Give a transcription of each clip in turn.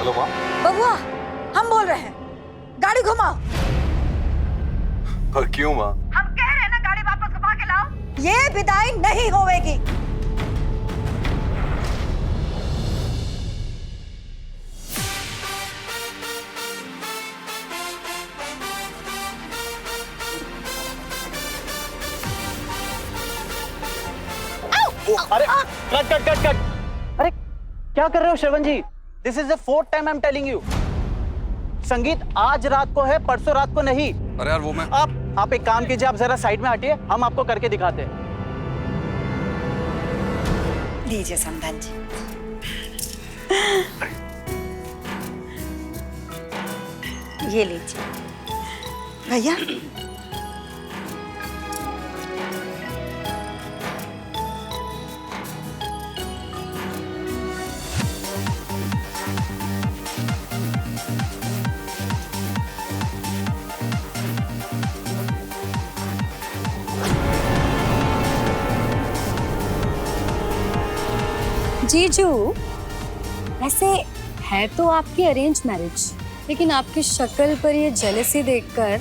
Hello माँ। बबुआ, हम बोल रहे हैं, गाड़ी घुमाओ। पर क्यों माँ? हम कह रहे हैं ना, गाड़ी वापस घुमा के लाओ। ये विदाई नहीं होवेगी। अरे कट कट कट कट। अरे क्या कर रहे हो Shravan ji? This is the fourth time I am telling you. संगीत आज रात को है, परसों रात को नहीं। अरे यार वो मैं आप एक काम कीजिए, आप जरा साइड में हटिए, हम आपको करके दिखाते हैं। लीजिए समधन जी। ये लीजिए भैया। जीजू, वैसे है तो आपकी अरेंज मैरिज, लेकिन आपकी शक्ल पर ये जेलसी देखकर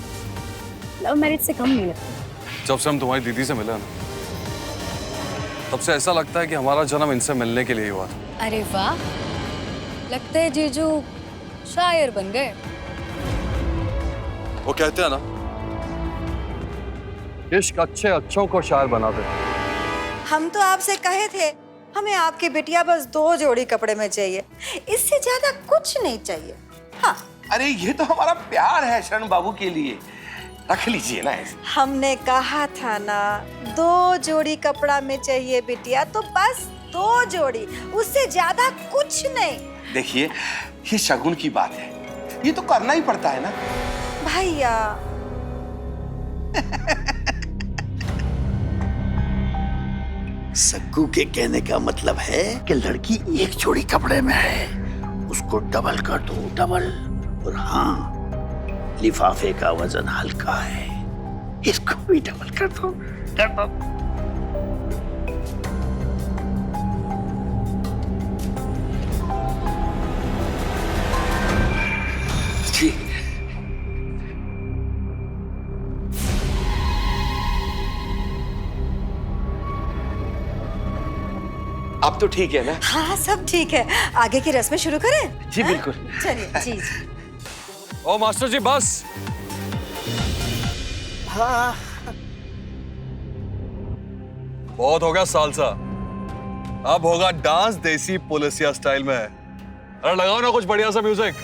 लव मैरिज से कम नहीं लगता। जब से हम तुम्हारी दीदी से मिले ना, तब से ऐसा लगता है कि हमारा जन्म इनसे मिलने के लिए ही हुआ था। अरे वाह, लगता है जीजू शायर बन गए। वो कहते हैं ना, इश्क अच्छे अच्छों को शायर बना दे। हम तो आपसे कहे थे, हमें आपकी बिटिया बस 2 जोड़ी कपड़े में चाहिए, इससे ज्यादा कुछ नहीं चाहिए। हाँ, अरे ये तो हमारा प्यार है शरण बाबू के लिए, रख लीजिए ना ऐसे। हमने कहा था ना 2 जोड़ी कपड़ा में चाहिए बिटिया, तो बस 2 जोड़ी, उससे ज्यादा कुछ नहीं। देखिए ये शगुन की बात है, ये तो करना ही पड़ता है ना भैया। सक्कू के कहने का मतलब है कि लड़की 1 जोड़ी कपड़े में है, उसको डबल कर दो, डबल। और हाँ, लिफाफे का वजन हल्का है, इसको भी डबल कर दो, कर दो। जी अब तो ठीक है ना? हाँ सब ठीक है, आगे की रस्में शुरू करें? जी बिल्कुल। चलिए जी। ओ मास्टर जी बस। हाँ बहुत हो गया सालसा, अब होगा डांस देसी पुलिसिया स्टाइल में। अरे लगाओ ना कुछ बढ़िया सा म्यूजिक।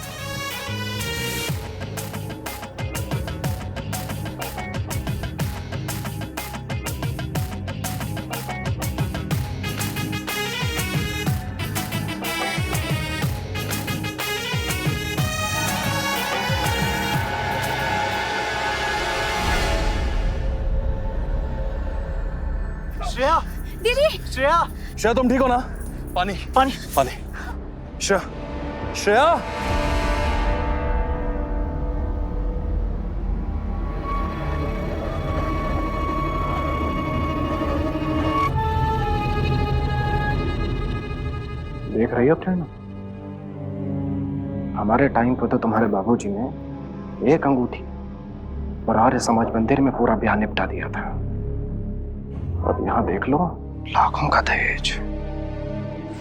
श्रेया, दीदी, श्रेया, श्रेया तुम ठीक हो ना? पानी पानी। पानी। श्रेया, श्रेया। देख रही हो ट्रेन? हमारे टाइम पे तो तुम्हारे बाबूजी ने 1 अंगूठी और आर्य समाज मंदिर में पूरा ब्याह निपटा दिया था। अब यहाँ देख लो, लाखों का दहेज।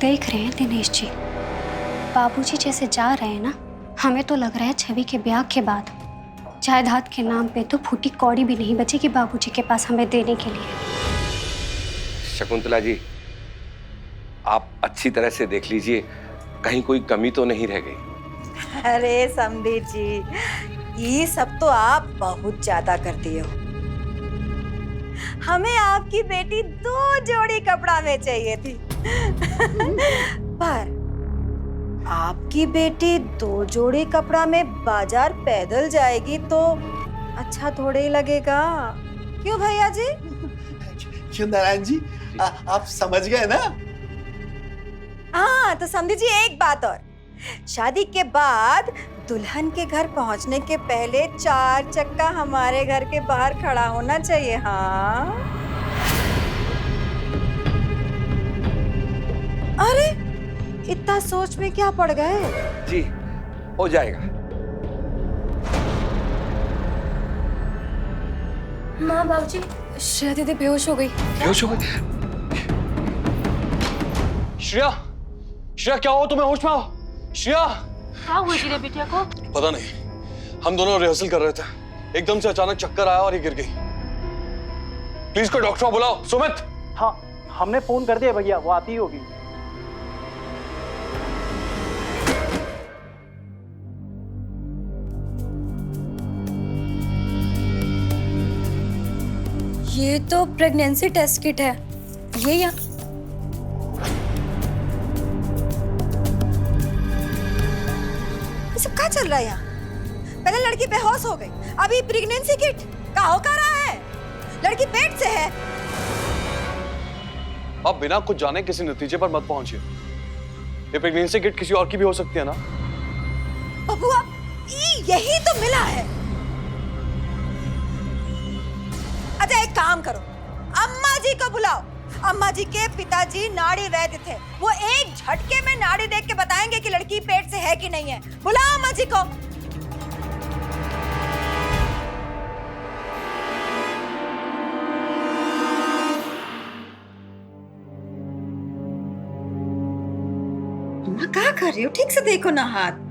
देख रहे हैं दिनेश जी, बाबूजी जैसे जा रहे हैं ना, हमें तो लग रहा है छवि के ब्याह के बाद जायदाद के नाम पे तो फूटी कौड़ी भी नहीं बचेगी बाबूजी के पास हमें देने के लिए। शकुंतला जी, आप अच्छी तरह से देख लीजिए, कहीं कोई कमी तो नहीं रह गई। अरे समधी जी, ये सब तो आप बहुत ज्यादा करती हो। हमें आपकी बेटी 2 जोड़ी कपड़ा में चाहिए थी। पर आपकी बेटी 2 जोड़ी कपड़ा में बाजार पैदल जाएगी तो अच्छा थोड़े ही लगेगा, क्यों भैया जी? क्यों नारायण जी, आप समझ गए ना? हाँ तो समझी जी, एक बात और, शादी के बाद दुल्हन के घर पहुंचने के पहले 4 चक्का हमारे घर के बाहर खड़ा होना चाहिए। हाँ अरे इतना सोच में क्या पड़ गए? जी हो जाएगा। माँ बाबूजी, श्रेया दीदी बेहोश हो गई। बेहोश हो गई? श्रेया, श्रेया क्या हो, तुम्हें होश में आओ। श्रेया, क्या हुआ तेरे बिटिया को? पता नहीं, हम दोनों रिहर्सल कर रहे थे, एकदम से अचानक चक्कर आया और ये गिर गई। प्लीज कोई डॉक्टर बुलाओ। सुमित। हाँ, हमने फोन कर दिया भैया, वो आती ही होगी। ये तो प्रेगनेंसी टेस्ट किट है, ये या ये सब क्या चल रहा है यहाँ? पहले लड़की बेहोश हो गई, अभी प्रेगनेंसी किट का हो क्या रहा है? लड़की पेट से है। आप बिना कुछ जाने किसी नतीजे पर मत पहुंचिए। ये प्रेगनेंसी किट किसी और की भी हो सकती है ना। बबुआ, यही तो मिला है। अच्छा एक काम करो, अम्मा जी को बुलाओ। अम्मा जी के पिताजी नाड़ी वैद्य थे, वो एक झटके में नाड़ी देख के बताएंगे कि लड़की पेट से है कि नहीं है। बुलाओ अम्मा जी को। क्या कर रही हो? ठीक से देखो ना हाथ।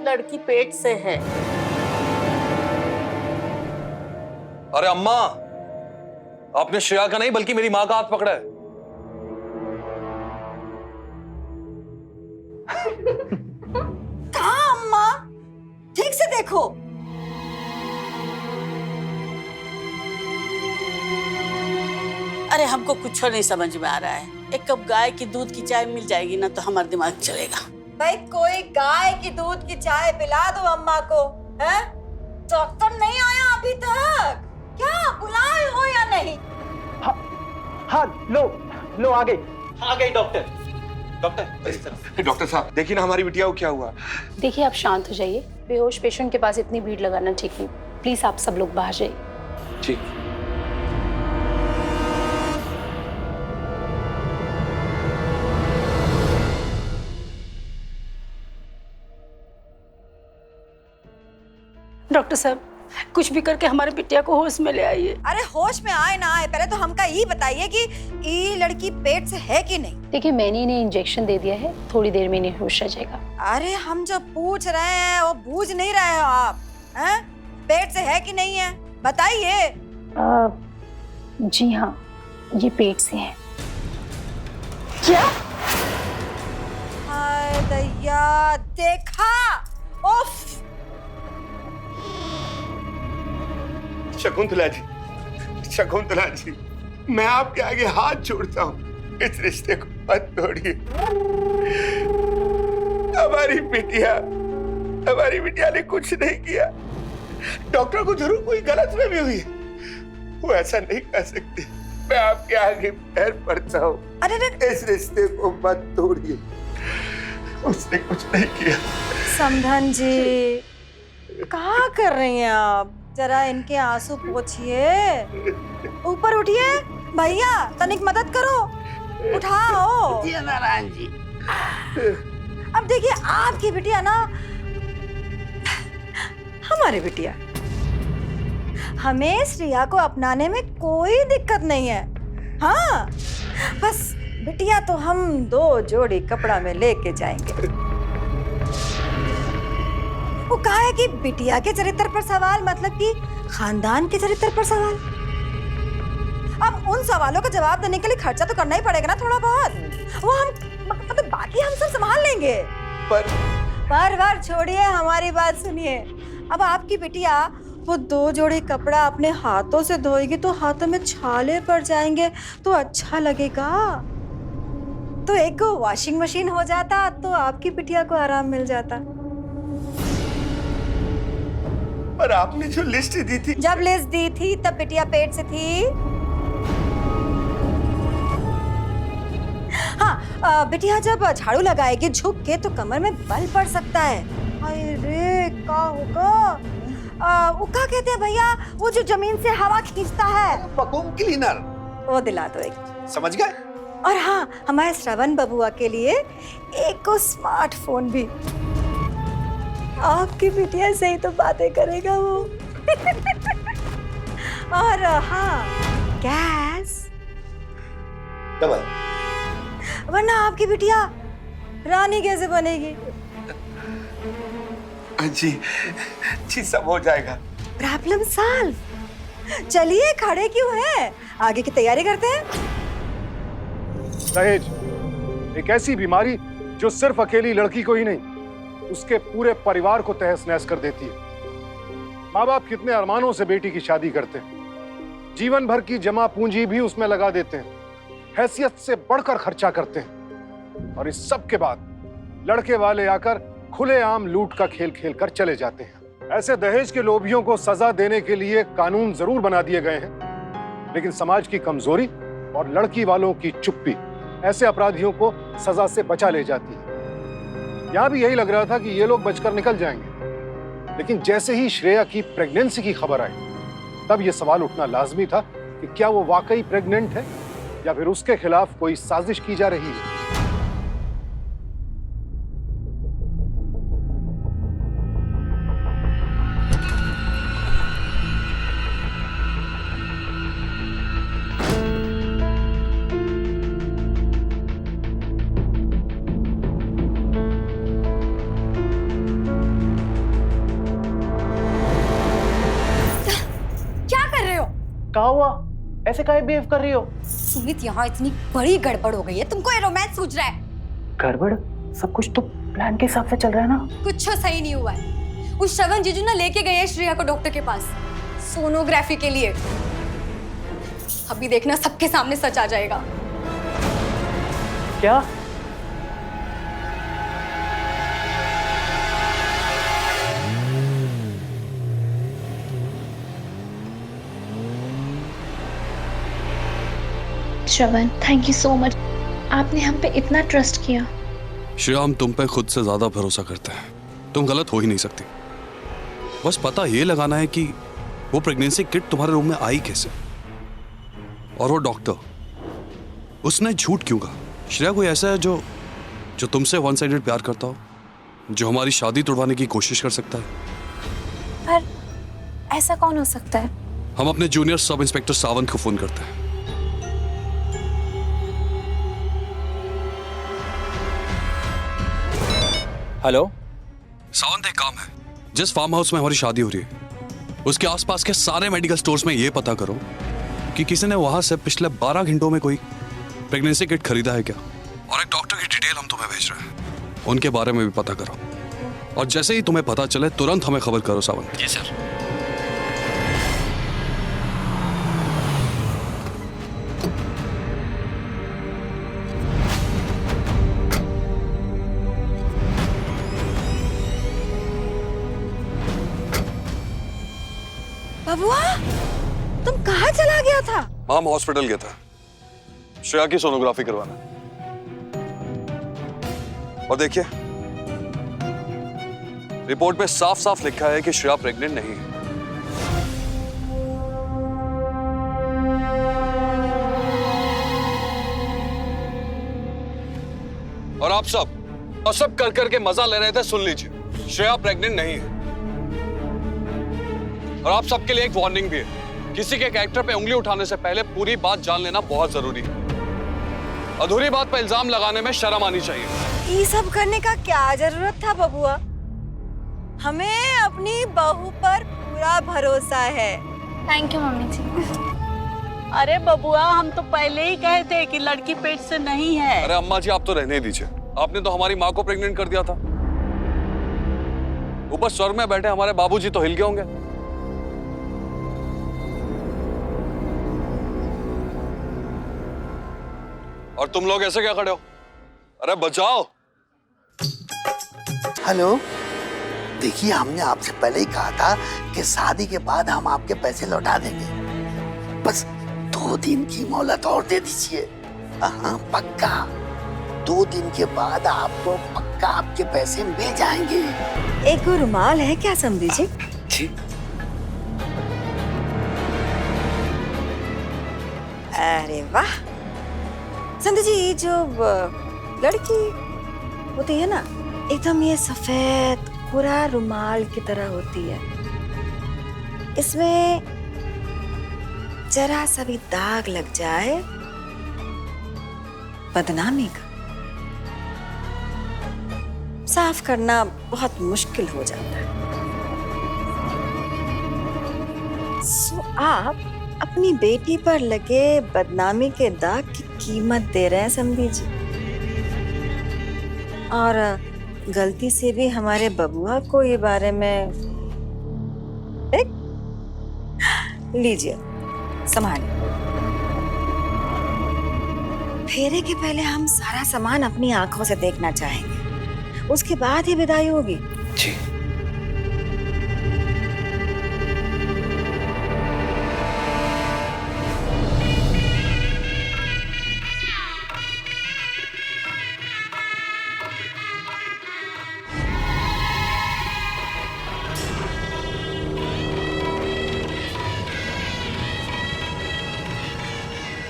लड़की पेट से है। अरे अम्मा, आपने श्रेया का नहीं बल्कि मेरी माँ का हाथ पकड़ा है। कहाँ अम्मा? ठीक से देखो। अरे हमको कुछ नहीं समझ में आ रहा है। एक कप गाय की दूध की चाय मिल जाएगी ना तो हमारा दिमाग चलेगा। भाई कोई गाय की दूध की चाय पिला दो अम्मा को। हैं? डॉक्टर नहीं आया अभी तक? क्या बुलाए हो या नहीं? हाँ, लो आ गई डॉक्टर। डॉक्टर साहब देखिए ना हमारी बिटिया को क्या हुआ। देखिए आप शांत हो जाइए, बेहोश पेशेंट के पास इतनी भीड़ लगाना ठीक नहीं। प्लीज आप सब लोग बाहर जाइए। ठीक। डॉक्टर साहब कुछ भी करके हमारे बिटिया को होश में ले आइए। अरे होश में आए ना आए, पहले तो हमका ये बताइए कि ये लड़की पेट से है कि नहीं। देखिए मैंने इन्हें इंजेक्शन दे दिया है, थोड़ी देर में इन्हें होश आ जाएगा। अरे हम जो पूछ रहे हैं वो बूझ नहीं रहे हो आप। हैं? पेट से है कि नहीं है बताइए। जी हाँ, ये पेट से है। क्या? हाय दैया, देखा? उफ! शकुंतला जी, मैं आपके आगे हाथ जोड़ता हूँ, इस रिश्ते को मत तोड़िए। हमारी बिटिया ने कुछ नहीं किया। डॉक्टर को जरूर कोई गलतफहमी हुई है, वो ऐसा नहीं कर सकते। मैं आपके आगे पैर पड़ता हूँ, इस रिश्ते को मत तोड़िए। उसने कुछ नहीं किया। समधन जी, क्या कर रही हैं आप? जरा इनके आंसू पोंछिए। ऊपर उठिए भैया, तनिक मदद करो, उठाओ। नारायण जी। अब देखिए आपकी बिटिया ना हमारी बिटिया, हमें श्रेया को अपनाने में कोई दिक्कत नहीं है। हाँ, बस बिटिया तो हम 2 जोड़ी कपड़ा में लेके जाएंगे। वो कहा है कि बिटिया के चरित्र पर सवाल, मतलब कि खानदान के चरित्र पर सवाल। अब उन सवालों का जवाब देने के लिए खर्चा तो करना ही पड़ेगा ना थोड़ा बहुत। वो हम मतलब बाकी हम सब संभाल लेंगे। पर छोड़िए, हमारी बात सुनिए। अब आपकी बिटिया वो 2 जोड़ी कपड़ा अपने हाथों से धोएगी तो हाथों में छाले पड़ जाएंगे, तो अच्छा लगेगा? तो एक वॉशिंग मशीन हो जाता तो आपकी बिटिया को आराम मिल जाता। पर आपने जो लिस्ट दी थी, जब लिस्ट दी थी तब बिटिया पेट से थी। हाँ, बिटिया जब झाड़ू लगाएगी झुक के तो कमर में बल पड़ सकता है। अरे क्या होगा? वो क्या कहते हैं भैया, वो जो जमीन से हवा खींचता है? Vacuum cleaner. वो दिला दो एक। समझ गए? और हाँ, हमारे श्रवण बबुआ के लिए एक को स्मार्टफोन भी। आपकी बिटिया से ही तो बातें करेगा वो। और हाँ, गैस, डबल। वरना आपकी बिटिया रानी कैसे बनेगी? जी जी, सब हो जाएगा। Problem solve. चलिए, खड़े क्यों हैं? आगे की तैयारी करते हैं। दहेज एक ऐसी बीमारी जो सिर्फ अकेली लड़की को ही नहीं, उसके पूरे परिवार को तहस नहस कर देती है। माँ बाप कितने अरमानों से बेटी की शादी करते हैं, जीवन भर की जमा पूंजी भी उसमें लगा देते हैं, हैसियत से बढ़कर खर्चा करते हैं, और इस सब के बाद लड़के वाले आकर खुलेआम लूट का खेल खेल कर चले जाते हैं। ऐसे दहेज के लोभियों को सजा देने के लिए कानून जरूर बना दिए गए हैं, लेकिन समाज की कमजोरी और लड़की वालों की चुप्पी ऐसे अपराधियों को सजा से बचा ले जाती है। यहां भी यही लग रहा था कि ये लोग बचकर निकल जाएंगे, लेकिन जैसे ही श्रेया की प्रेगनेंसी की खबर आई, तब यह सवाल उठना लाजमी था कि क्या वो वाकई प्रेग्नेंट है या फिर उसके खिलाफ कोई साजिश की जा रही है। क्या हुआ? ऐसे काहे बिहेव कर रही हो? सुमित, यहाँ इतनी बड़ी गड़बड़ हो गई है, तुमको ये रोमांस सूझ रहा है? गड़बड़? सब कुछ तो प्लान के हिसाब से चल रहा है ना। कुछ सही नहीं हुआ है। उस श्रवण जीजू ना लेके गए हैं श्रेया को डॉक्टर के पास सोनोग्राफी के लिए। अभी देखना सबके सामने सच आ जाएगा। क्या? श्रवण, थैंक यू सो मच। आपने हम पे इतना ट्रस्ट किया। श्रेया, हम तुम पे खुद से ज्यादा भरोसा करते हैं। तुम गलत हो ही नहीं सकती। बस पता ये लगाना है कि वो प्रेगनेंसी किट तुम्हारे रूम में आई कैसे, और वो डॉक्टर उसने झूठ क्यों कहा। श्रेया कोई ऐसा है जो तुमसे वन साइडेड प्यार करता हो, जो हमारी शादी तोड़वाने की कोशिश कर सकता है? पर ऐसा कौन हो सकता है? हम अपने जूनियर सब इंस्पेक्टर सावंत को फोन करते हैं। हेलो सावंत, एक काम है। जिस फार्म हाउस में हमारी शादी हो रही है, उसके आसपास के सारे मेडिकल स्टोर्स में ये पता करो कि किसी ने वहां से पिछले 12 घंटों में कोई प्रेगनेंसी किट खरीदा है क्या, और एक डॉक्टर की डिटेल हम तुम्हें भेज रहे हैं, उनके बारे में भी पता करो। और जैसे ही तुम्हें पता चले तुरंत हमें खबर करो सावंत। जी सर। बबुआ, तुम कहाँ चला गया था? हम हॉस्पिटल गया था श्रेया की सोनोग्राफी करवाना। और देखिए, रिपोर्ट में साफ साफ लिखा है कि श्रेया प्रेग्नेंट नहीं है। और आप सब कर करके मजा ले रहे थे। सुन लीजिए, श्रेया प्रेग्नेंट नहीं है। और आप सबके लिए एक वार्निंग भी है, किसी के कैरेक्टर पे उंगली उठाने से पहले पूरी बात जान लेना बहुत जरूरी है। अधूरी बात पर इल्जाम लगाने में शर्म आनी चाहिए। ये सब करने का क्या जरूरत था बबुआ? हमें अपनी बहू पर पूरा भरोसा है। थैंक यू मम्मी जी। अरे बबुआ, हम तो पहले ही कहे थे कि लड़की पेट से नहीं है। अरे अम्मा जी, आप तो रहने दीजिए। आपने तो हमारी माँ को प्रेग्नेंट कर दिया था। ऊपर स्वर्ग में बैठे हमारे बाबूजी तो हिल गए होंगे। और तुम लोग ऐसे क्या खड़े हो? अरे बचाओ। हेलो, देखिए, हमने आपसे पहले ही कहा था कि शादी के बाद हम आपके पैसे लौटा देंगे। बस 2 दिन की मोहलत और दे दीजिए। हाँ, पक्का 2 दिन के बाद आपको पक्का आपके पैसे मिल जाएंगे। एक रुमाल है क्या समझी जी? जी। अरे वाह, संधि जी, जो लड़की होती है ना, एकदम ये सफेद पूरा रुमाल की तरह होती है। इसमें जरा सा भी दाग लग जाए बदनामी का, साफ करना बहुत मुश्किल हो जाता है। सो आप अपनी बेटी पर लगे बदनामी के दाग की कीमत दे रहे हैं समधी जी, और गलती से भी हमारे बबुआ को ये बारे में लीजिए, संभालिए। फेरे के पहले हम सारा सामान अपनी आंखों से देखना चाहेंगे, उसके बाद ही विदाई होगी। जी।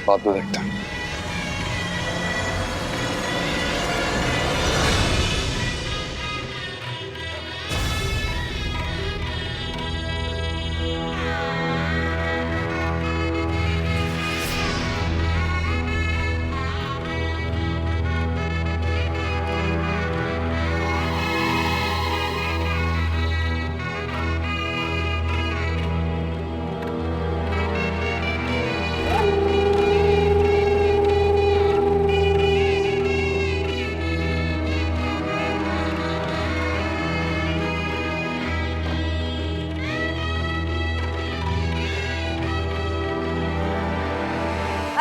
बाद में देखते हैं।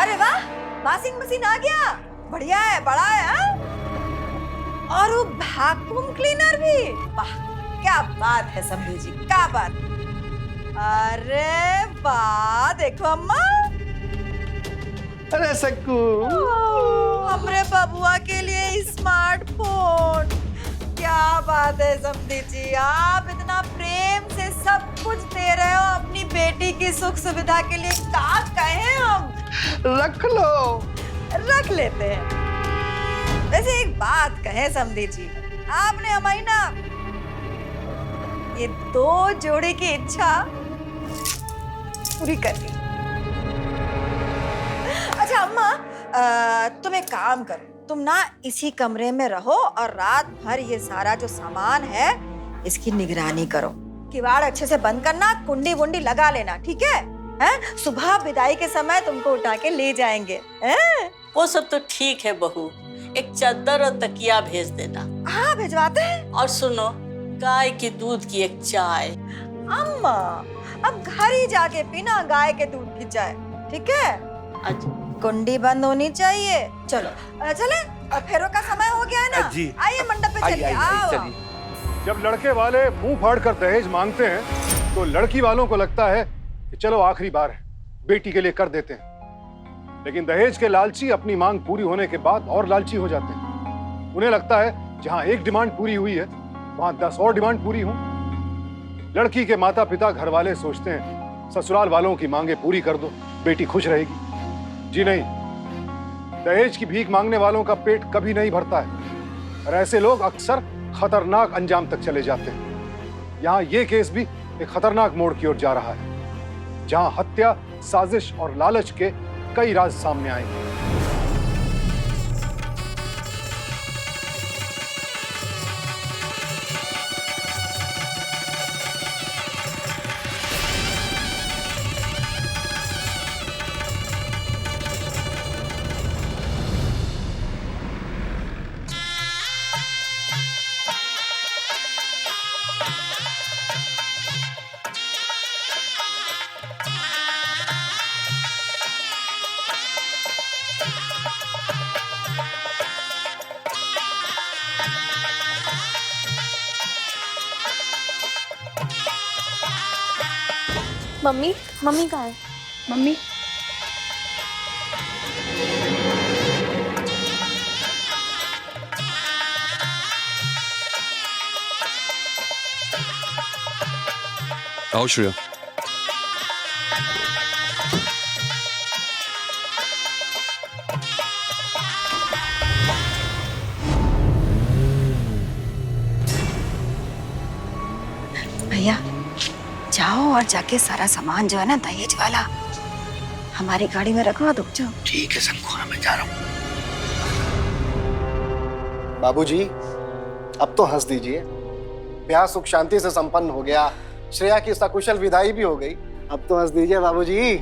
अरे वाह, वॉशिंग मशीन आ गया, बढ़िया है, बड़ा है। हाँ? और वो वैक्यूम क्लीनर भी, वाह क्या बात है समधी जी, क्या बात। अरे वाह, देखो अम्मा, अरे सक्कू, हमरे बबुआ के लिए स्मार्टफोन, क्या बात है समधी जी, आप इतना प्रेम से सब कुछ दे रहे हो अपनी बेटी की सुख सुविधा के लिए। क्या कहें हम, रख लो। रख लेते हैं। वैसे एक बात कहें समधी जी, आपने हमारी ना ये 2 जोड़ी की इच्छा पूरी कर दी। अच्छा अम्मा, तुम एक काम करो, तुम ना इसी कमरे में रहो और रात भर ये सारा जो सामान है इसकी निगरानी करो। किवाड़ अच्छे से बंद करना, कुंडी वुंडी लगा लेना, ठीक है? हैं? सुबह विदाई के समय तुमको उठा के ले जाएंगे। हैं? वो सब तो ठीक है बहू, एक चादर और तकिया भेज देना। हाँ भिजवाते हैं। और सुनो, गाय के दूध की एक चाय। अम्मा, अब घर ही जाके पीना गाय के दूध की चाय, ठीक है? अच्छा, कुंडी बंद होनी चाहिए। चलो चले, फेरों का समय हो गया है ना? जी। आइए मंडप पे चलिए। आओ। जब लड़के वाले मुंह फाड़ कर दहेज मांगते हैं तो लड़की वालों को लगता है कि चलो आखिरी बार है, बेटी के लिए कर देते हैं। लेकिन दहेज के लालची अपनी मांग पूरी होने के बाद और लालची हो जाते हैं। उन्हें लगता है जहां एक डिमांड पूरी हुई है वहां 10 और डिमांड पूरी हो। लड़की के माता पिता घर वाले सोचते हैं ससुराल वालों की मांगे पूरी कर दो, बेटी खुश रहेगी। जी नहीं, दहेज की भीख मांगने वालों का पेट कभी नहीं भरता है और ऐसे लोग अक्सर खतरनाक अंजाम तक चले जाते हैं। यहाँ ये केस भी एक खतरनाक मोड़ की ओर जा रहा है, जहां हत्या, साजिश और लालच के कई राज सामने आएंगे। मम्मी, मम्मी कहाँ है? मम्मी, आओ श्रेया। जाओ और जाके सारा सामान जो है ना दहेज वाला हमारी गाड़ी में रखवा दो। जाओ। ठीक है शंकु, हाँ मैं जा रहा हूँ। बाबूजी, अब तो हंस दीजिए। ब्याह सुख शांति से संपन्न हो गया, श्रेया की सकुशल विदाई भी हो गई। अब तो हंस दीजिए बाबूजी।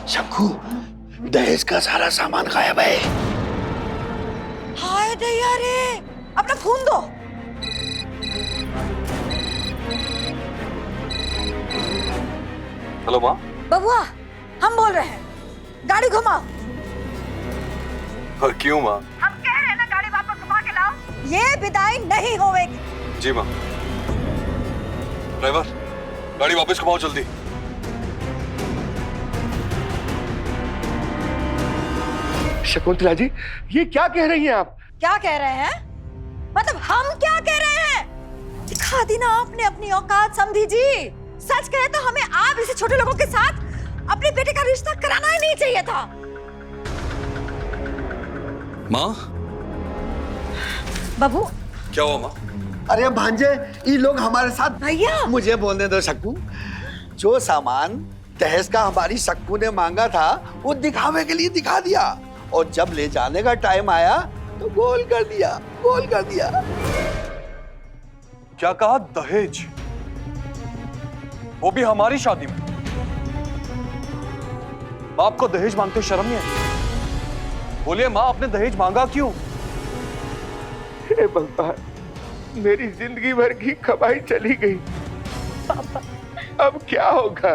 शंकु, दहेज का सारा सामान गायब है। हाय दैया रे, अपना खून दो। हेलो माँ। बबुआ, हम बोल रहे हैं, गाड़ी घुमाओ। क्यों माँ? हम कह रहे हैं ना, गाड़ी वापस घुमा के लाओ। ये विदाई नहीं होगी। जी माँ। ड्राइवर, गाड़ी वापस घुमाओ जल्दी। शकुंतला जी, ये क्या कह रही हैं आप? क्या कह रहे हैं? मतलब हम क्या कह रहे हैं? दिखा दी ना आपने अपनी औकात समधी जी। सच कहे तो हमें आप जैसे छोटे लोगों के साथ अपने बेटे का रिश्ता कराना ही नहीं चाहिए था। माँ, बाबू, क्या हुआ माँ? अरे भांजे, ये लोग हमारे साथ। भैया मुझे बोलने दो शक्कू। जो सामान दहेज का हमारी शक्कू ने मांगा था वो दिखावे के लिए दिखा दिया, और जब ले जाने का टाइम आया तो गोल कर दिया, गोल कर दिया। क्या कहा? दहेज? वो भी हमारी शादी में? बाप को दहेज मांगते शर्म नहीं है? बोलिए माँ, आपने दहेज मांगा क्यों? हे भगवान, मेरी जिंदगी भर की कमाई चली गई। पापा, अब क्या होगा?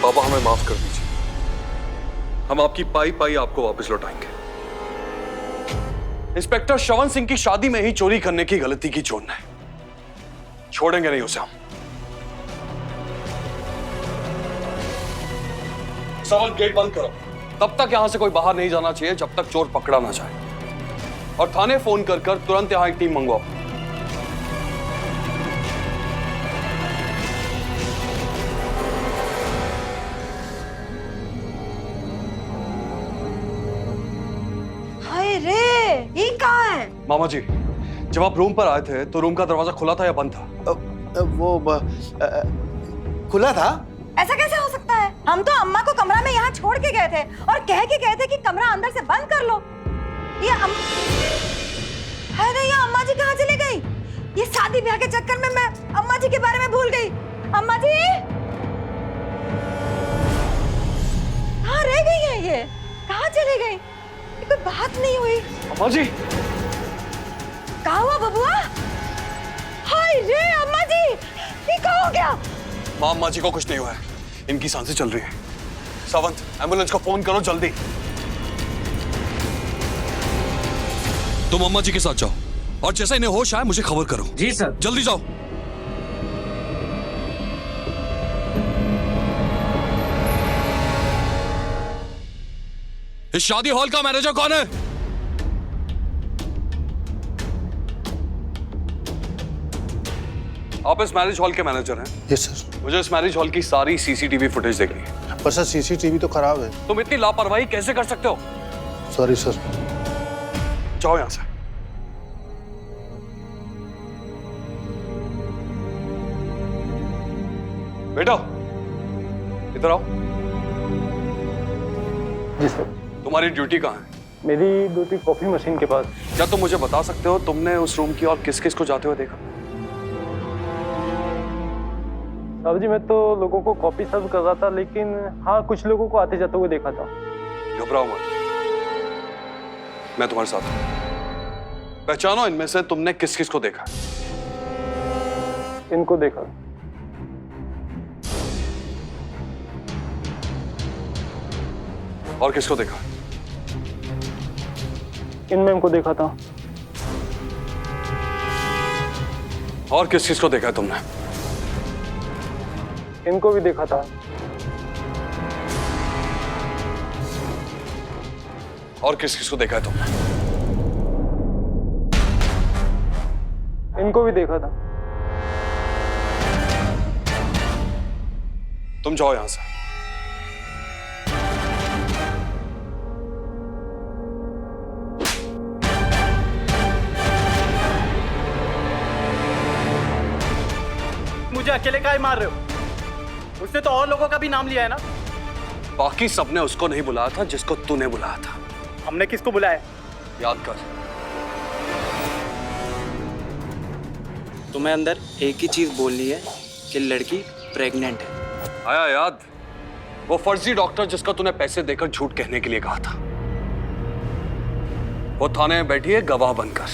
पापा, हमें माफ कर दीजिए। हम आपकी पाई पाई आपको वापस लौटाएंगे। इंस्पेक्टर श्रवण सिंह की शादी में ही चोरी करने की गलती की चोर ने, छोड़ेंगे नहीं उसे हम। श्रवण, गेट बंद करो। तब तक यहां से कोई बाहर नहीं जाना चाहिए जब तक चोर पकड़ा ना जाए। और थाने फोन कर तुरंत यहां एक टीम मंगवाओ। हाय रे, ये कहाँ है? मामा जी, जब आप रूम पर आए थे तो रूम का दरवाजा खुला था या बंद था? खुला था। ऐसा कैसे हो सकता है? हम तो अम्मा को कमरा में यहाँ छोड़ के गए थे और कह के गए थे कि कमरा अंदर से बंद कर लो। ये ये अम्मा जी कहाँ चली गई? ये शादी ब्याह के चक्कर में मैं अम्मा जी के बारे में भूल गई। अम्मा जी कहाँ रह गई है? ये कहाँ चली गई? ये कोई बात नहीं हुई। अम्मा जी, कहाँ हुआ बबुआ? हाय रे अम्मा जी, ये कहाँ हो गया? माँ, अम्मा जी को कुछ नहीं हुआ है, इनकी सांसें चल रही है। सावंत, एम्बुलेंस को फोन करो जल्दी। तुम अम्मा जी के साथ जाओ और जैसे इन्हें होश आए मुझे खबर करो। जी सर। जल्दी जाओ। इस शादी हॉल का मैनेजर कौन है? आप इस मैरिज हॉल के मैनेजर हैं? Yes sir. मुझे इस मैरिज हॉल की सारी सीसीटीवी फुटेज देखनी है। पर सर सीसीटीवी तो खराब है। तुम इतनी लापरवाही कैसे कर सकते हो? Sorry sir. जाओ यहां से। बेटा, इधर आओ। जी सर। तुम्हारी ड्यूटी कहाँ है? मेरी ड्यूटी कॉफी मशीन के पास। क्या तुम मुझे बता सकते हो तुमने उस रूम की और किस किस को जाते हुए देखा? साहब जी, मैं तो लोगों को कॉफी सर्व कर रहा था, लेकिन हाँ, कुछ लोगों को आते जाते हुए देखा था। घबराओ मत, मैं तुम्हारे साथ हूं। पहचानो इनमें से तुमने किस किस को देखा? इनको देखा। और किसको देखा? इन मैम को देखा था। और किस किस को देखा है तुमने? इनको भी देखा था। और किस किस को देखा है तुमने? इनको भी देखा था। तुम जाओ यहां से। मुझे अकेले का ही मार रहे हो? उसने तो और लोगों का भी नाम लिया है ना। बाकी सबने उसको नहीं बुलाया था जिसको तूने बुलाया था। हमने किसको बुलाया? याद कर। तुम्हें अंदर एक ही चीज बोलनी है कि लड़की प्रेग्नेंट है। आया याद? वो फर्जी डॉक्टर जिसका तूने पैसे देकर झूठ कहने के लिए कहा था, वो थाने में बैठी है गवाह बनकर,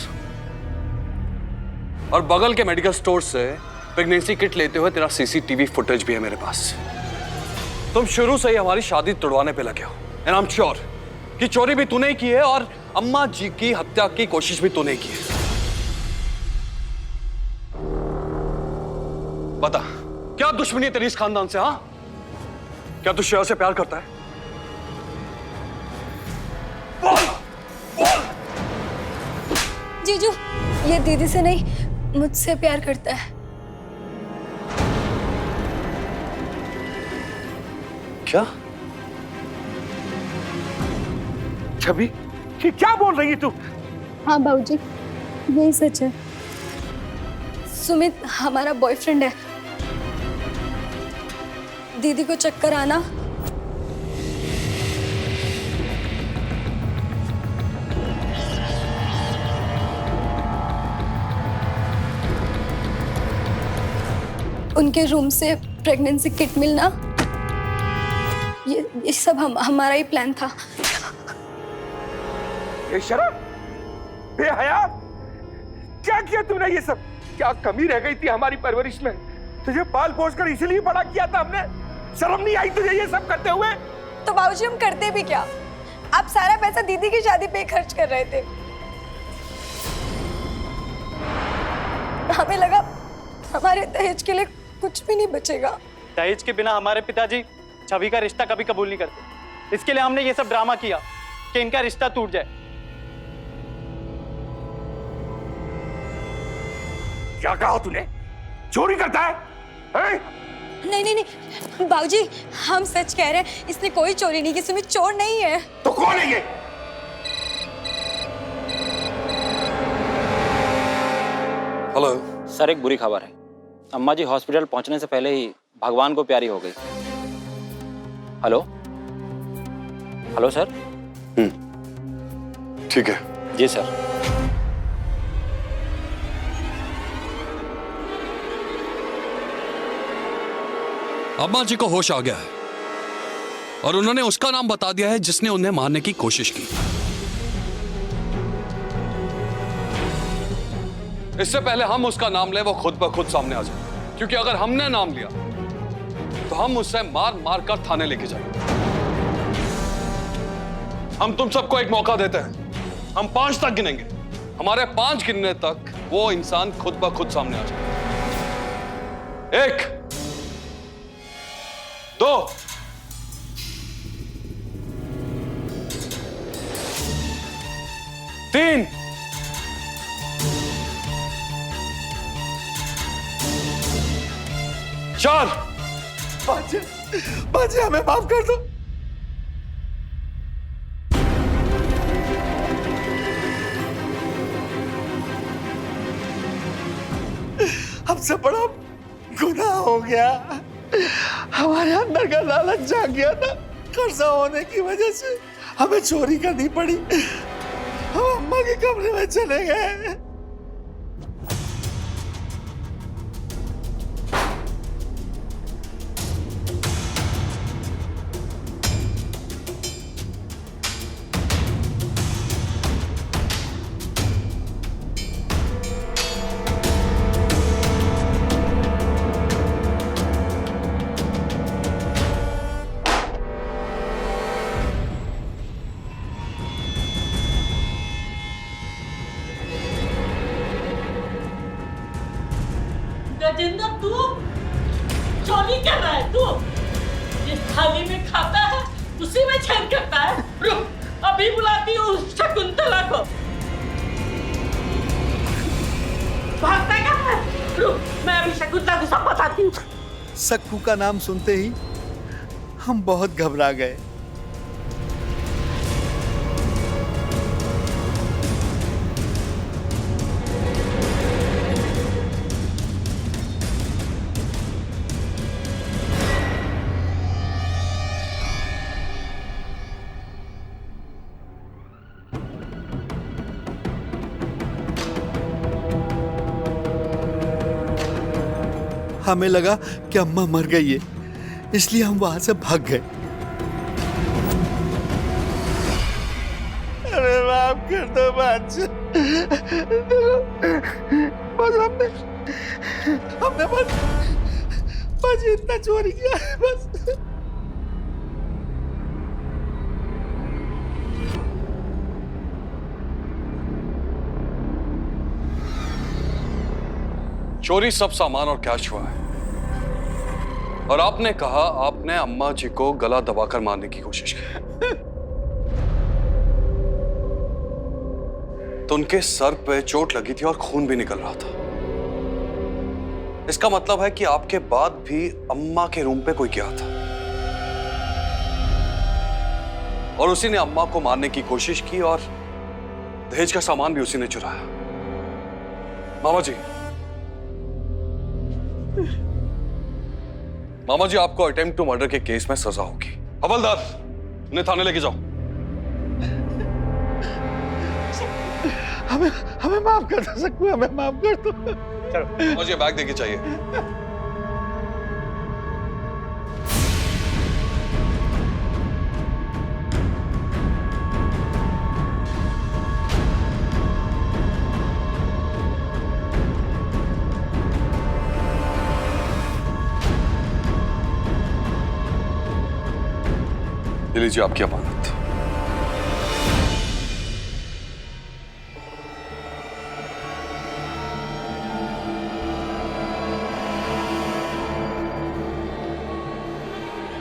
और बगल के मेडिकल स्टोर से प्रेगनेंसी किट लेते हुए तेरा सीसीटीवी फुटेज भी है मेरे पास। तुम शुरू से ही हमारी शादी तुड़वाने पे लगे हो, एंड आई एम श्योर कि चोरी भी तूने ही की है और अम्मा जी की हत्या की कोशिश भी तूने की है। बता, क्या दुश्मनी है तेरी इस खानदान से? हाँ, क्या तू श्रेया से प्यार करता है? बोल, बोल। जीजू, ये दीदी से नहीं, मुझसे प्यार करता है। क्या? छवि, ये क्या बोल रही है तू? हाँ बाबूजी, यही सच है। सुमित हमारा बॉयफ्रेंड है। दीदी को चक्कर आना, उनके रूम से प्रेगनेंसी किट मिलना, ये सब हमारा ही प्लान था। बेशरम, बेहया, क्या किया तूने ये सब? क्या कमी रह गई थी हमारी परवरिश में? तुझे पाल पोस कर इसीलिए बड़ा किया था हमने। शर्म नहीं आई तुझे ये सब करते हुए? तो बाबूजी हम करते भी क्या? आप सारा पैसा दीदी की शादी पे खर्च कर रहे थे। हमें लगा हमारे दहेज के लिए कुछ भी नहीं बचेगा। दहेज के बिना हमारे पिताजी छवि का रिश्ता कभी कबूल नहीं करते। इसके लिए हमने ये सब ड्रामा किया कि इनका रिश्ता टूट जाए। क्या कहा तूने? चोरी करता है? नहीं नहीं नहीं बाबूजी, हम सच कह रहे हैं, इसने कोई चोरी नहीं की। सुमित चोर नहीं है। तो कौन है ये? हेलो सर, एक बुरी खबर है। अम्मा जी हॉस्पिटल पहुंचने से पहले ही भगवान को प्यारी हो गई। Hello hello sir. ठीक है। जी सर। अम्मा जी को होश आ गया है और उन्होंने उसका नाम बता दिया है जिसने उन्हें मारने की कोशिश की। इससे पहले हम उसका नाम ले, वो खुद ब खुद सामने आ जाए, क्योंकि अगर हमने नाम लिया तो हम उससे मार मार कर थाने लेके जाएंगे। हम तुम सबको एक मौका देते हैं। हम 5 तक गिनेंगे। हमारे 5 गिनने तक वो इंसान खुद ब खुद सामने आ जाए। 1 2 3 4 बाजी हमें माफ कर दो। हमसे बड़ा गुनाह हो गया। हमारे अंदर का लालच जाग गया था। कर्जा होने की वजह से हमें चोरी करनी पड़ी। हम अम्मा के कमरे में चले गए। गजेंद्र, तू चोरी कर रहा है? तू जिस थाली में खाता है उसी में छेद करता है। रुक, अभी बुलाती हूँ शकुंतला को। भागता कहाँ है? रुक, मैं अभी शकुंतला को सब बताती हूँ। सक्कू का नाम सुनते ही हम बहुत घबरा गए। हमें लगा कि अम्मा मर गई है, इसलिए हम वहां से भाग गए। अरे माफ कर दो बादशाह, बस हमने बस इतना चोरी किया है बस। चोरी सब सामान और कैश हुआ है, और आपने कहा आपने अम्मा जी को गला दबाकर मारने की कोशिश की, तो उनके सर पे चोट लगी थी और खून भी निकल रहा था। इसका मतलब है कि आपके बाद भी अम्मा के रूम पे कोई गया था और उसी ने अम्मा को मारने की कोशिश की और दहेज का सामान भी उसी ने चुराया। मामा जी आपको अटेम्प्ट टू मर्डर के केस में सजा होगी। हवलदार, उन्हें थाने लेके जाओ। हमें माफ कर दो सकू, हमें माफ कर दो। चलो मुझे बैग देके चाहिए। ले लीजिए आपकी अमानत।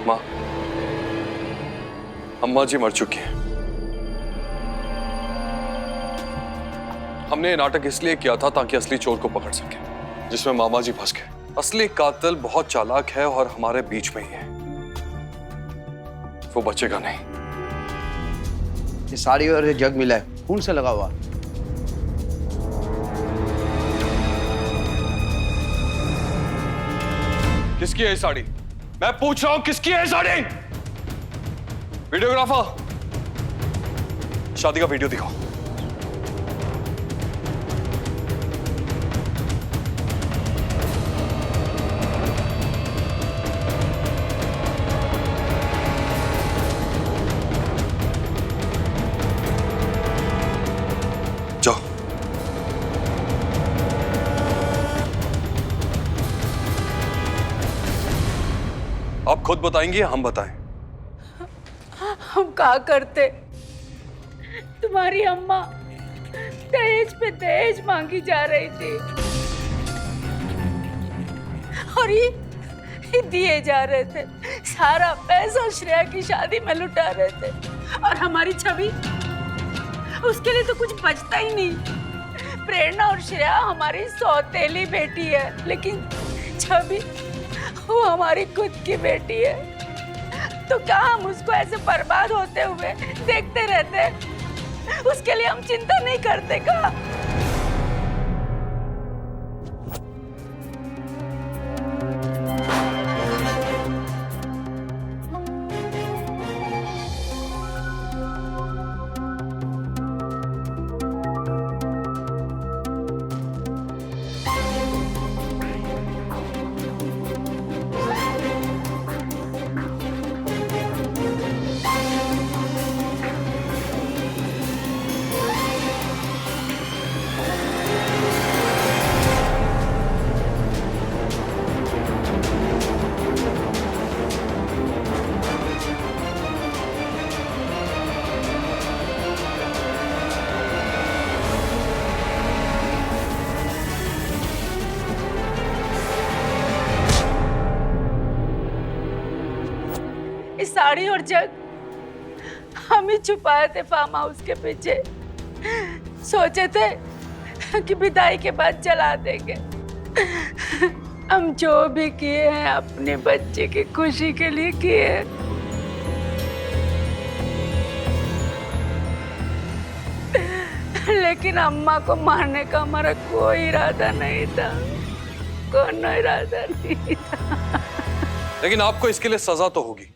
मां, अम्मा जी मर चुकी हैं। हमने ये नाटक इसलिए किया था ताकि असली चोर को पकड़ सके, जिसमें मामा जी फंस गए। असली कातिल बहुत चालाक है और हमारे बीच में ही है, वो बचेगा नहीं। ये साड़ी और ये जग मिला है, खून से लगा हुआ। किसकी है ये साड़ी? मैं पूछ रहा हूं किसकी है ये साड़ी? वीडियोग्राफर, शादी का वीडियो दिखाओ। जाओ। आप खुद बताएंगी या हम बताएं? हम क्या करते? तुम्हारी अम्मा दहेज पे दहेज मांगी जा रही थी और ये दिए जा रहे थे। सारा पैसा श्रेया की शादी में लुटा रहे थे और हमारी छवि, उसके लिए तो कुछ बचता ही नहीं। प्रेरणा और श्रेया हमारी सौतेली बेटी है, लेकिन छवि वो हमारी खुद की बेटी है। तो क्या हम उसको ऐसे बर्बाद होते हुए देखते रहते? उसके लिए हम चिंता नहीं करते क्या? साड़ी और जग हम ही छुपाए थे फार्म हाउस के पीछे। सोचे थे कि विदाई के बाद जला देंगे। हम जो भी किए हैं अपने बच्चे की खुशी के लिए किए हैं। लेकिन अम्मा को मारने का हमारा कोई इरादा नहीं था, कोई इरादा नहीं था। लेकिन आपको इसके लिए सजा तो होगी।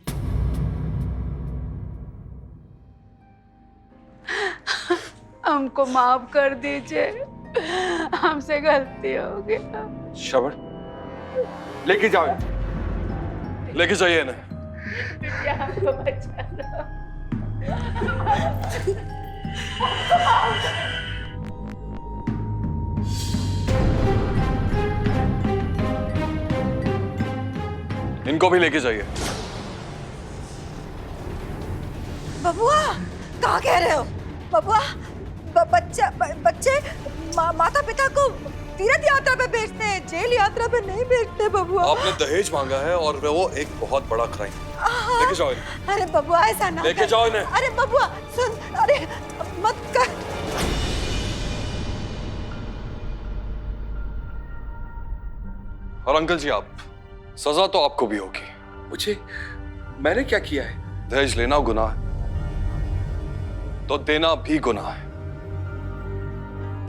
हमको माफ कर दीजिए, हमसे गलती हो गया। श्रवण, लेके जाओ, लेके जाइए ना। बिटिया हमको बचा लो। इनको भी लेके जाइए। बबुआ कहाँ कह रहे हो? बबुआ बच्चे माता पिता को तीर्थ यात्रा पे भेजते हैं, जेल यात्रा पे नहीं भेजते बबुआ। आपने दहेज मांगा है और वो एक बहुत बड़ा क्राइम। लेके जाओ इन्हें। अरे बबुआ ऐसा ना लेके जाओ इन्हें। अरे बबुआ सुन, अरे मत कर। और अंकल जी, आप सजा तो आपको भी होगी। मुझे, मैंने क्या किया है? दहेज लेना गुनाह है तो देना भी गुनाह है।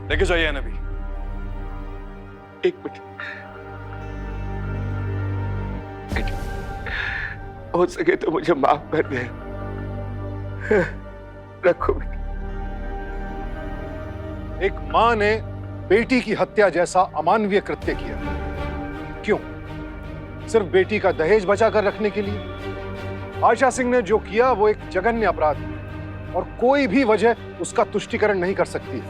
लेके जाइए इन्हें भी। एक मिनट, हो सके तो मुझे माफ कर दे। रखो बेटी। एक मां ने बेटी की हत्या जैसा अमानवीय कृत्य किया। क्यों? सिर्फ बेटी का दहेज बचा कर रखने के लिए? आशा सिंह ने जो किया वो एक जघन्य अपराध है और कोई भी वजह उसका तुष्टिकरण नहीं कर सकती।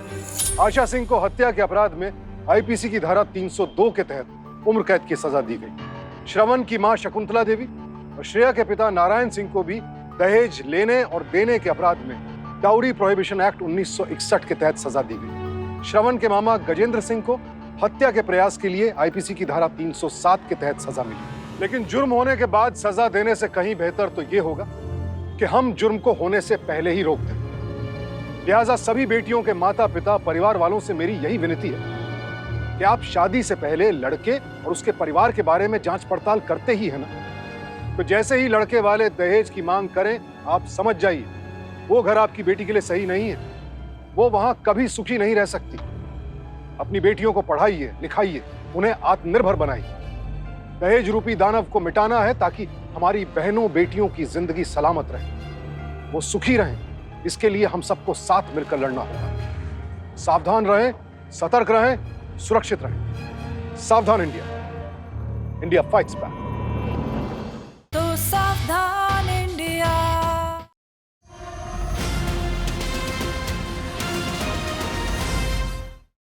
आशा सिंह को हत्या के अपराध में आईपीसी की धारा 302 के तहत उम्र कैद की सजा दी गई। श्रवण की मां शकुंतला देवी और श्रेया के पिता नारायण सिंह को भी दहेज लेने और देने के अपराध में डाउरी प्रोहिबिशन एक्ट 1961 के तहत सजा दी गई। श्रवण के मामा गजेंद्र सिंह को हत्या के प्रयास के लिए आईपीसी की धारा 307 के तहत सजा मिली। लेकिन जुर्म होने के बाद सजा देने से कहीं बेहतर तो ये होगा कि हम जुर्म को होने से पहले ही रोक दें। लिहाजा सभी बेटियों के माता पिता परिवार वालों से मेरी यही विनती है कि आप शादी से पहले लड़के और उसके परिवार के बारे में जांच पड़ताल करते ही है ना। तो जैसे ही लड़के वाले दहेज की मांग करें, आप समझ जाइए वो घर आपकी बेटी के लिए सही नहीं है। वो वहां कभी सुखी नहीं रह सकती। अपनी बेटियों को पढ़ाइए, लिखाइए, उन्हें आत्मनिर्भर बनाइए। दहेज रूपी दानव को मिटाना है ताकि हमारी बहनों बेटियों की जिंदगी सलामत रहे, वो सुखी रहें। इसके लिए हम सबको साथ मिलकर लड़ना होगा। सावधान रहें, सतर्क रहें, सुरक्षित रहें। सावधान इंडिया, इंडिया फाइट्स बैक। तो सावधान